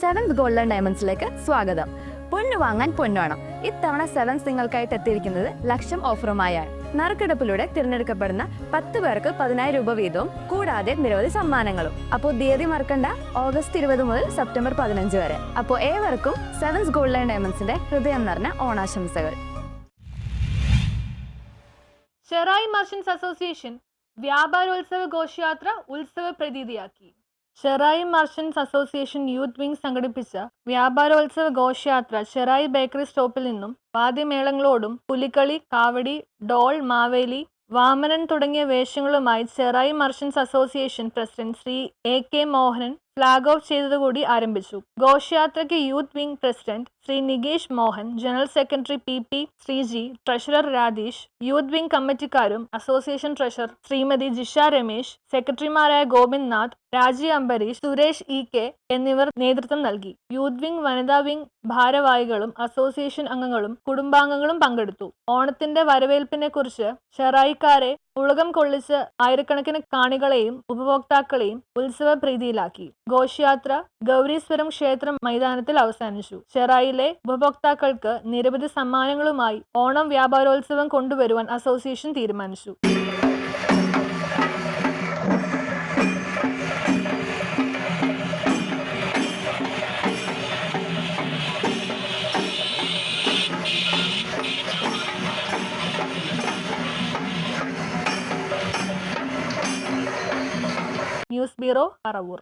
Seventh golden ഡയമണ്ട്സിലേക്ക് സ്വാഗതം. പൊന്നു വാങ്ങാൻ പൊന്നുവേണം. ഇത്തവണ സെവൻസ് നിങ്ങൾക്കായിട്ട് എത്തിയിരിക്കുന്നത് ലക്ഷം ഓഫറുമായാണ്. നറുക്കെടുപ്പിലൂടെ തിരഞ്ഞെടുക്കപ്പെടുന്ന 10 പേർക്ക് 10,000 രൂപ വീതവും കൂടാതെ നിരവധി സമ്മാനങ്ങളും. അപ്പോൾ തീയതി മറക്കണ്ട, ഓഗസ്റ്റ് 20 മുതൽ സെപ്റ്റംബർ 15 വരെ. അപ്പോൾ ഏവർക്കും സെവൻസ് ഗോൾഡൻ ഡയമണ്ട്സിന്റെ ഹൃദയം നിറഞ്ഞ ഓണാശംസകൾ. ഷെറായി മർച്ചന്റ്സ് അസോസിയേഷൻ വ്യാപാരോത്സവ ഘോഷയാത്ര ഉത്സവ പ്രതീതിയാക്കി. Cherai merchants association youth wing സംഘടിപ്പിച്ച വ്യാപാരോത്സവ ഘോഷയാത്ര ഷെറായി ബേക്കറി സ്റ്റോപ്പിൽ നിന്നും വാദ്യമേളങ്ങളോടും പുലിക്കളി, കാവടി, ഡോൾ, മാവേലി, വാമനൻ തുടങ്ങിയ വേഷങ്ങളുമായി Cherai merchants association president Shri AK Mohanan flag off ചെയ്തതുകൂടി ആരംഭിച്ചു. ഘോഷയാത്രയ്ക്ക് youth wing president Shri Nikesh Mohan, general secretary PP Sreeji, treasurer Radheesh, youth wing കമ്മിറ്റിക്കാരും അസോസിയേഷൻ ട്രഷറർ ശ്രീമതി ജിഷ രമേശ്, സെക്രട്ടറിമാരായ ഗോവിന്ദ് നാഥ്, രാജി അംബരീഷ്, സുരേഷ് EK എന്നിവർ നേതൃത്വം നൽകി. യൂത്ത് വിംഗ്, വനിതാ വിംഗ് ഭാരവാഹികളും അസോസിയേഷൻ അംഗങ്ങളും കുടുംബാംഗങ്ങളും പങ്കെടുത്തു. ഓണത്തിന്റെ വരവേൽപ്പിനെ കുറിച്ച് ഷെറായിക്കാരെ ഉലകം കൊള്ളിച്ച് ആയിരക്കണക്കിന് കാണികളെയും ഉപഭോക്താക്കളെയും ഉത്സവ പ്രീതിയിലാക്കി. ഘോഷയാത്ര ഗൗരീശ്വരം ക്ഷേത്ര മൈതാനത്തിൽ അവസാനിച്ചു. ഷെറായിലെ ഉപഭോക്താക്കൾക്ക് നിരവധി സമ്മാനങ്ങളുമായി ഓണം വ്യാപാരോത്സവം കൊണ്ടുവരുവാൻ അസോസിയേഷൻ തീരുമാനിച്ചു. News bureau, Paravur.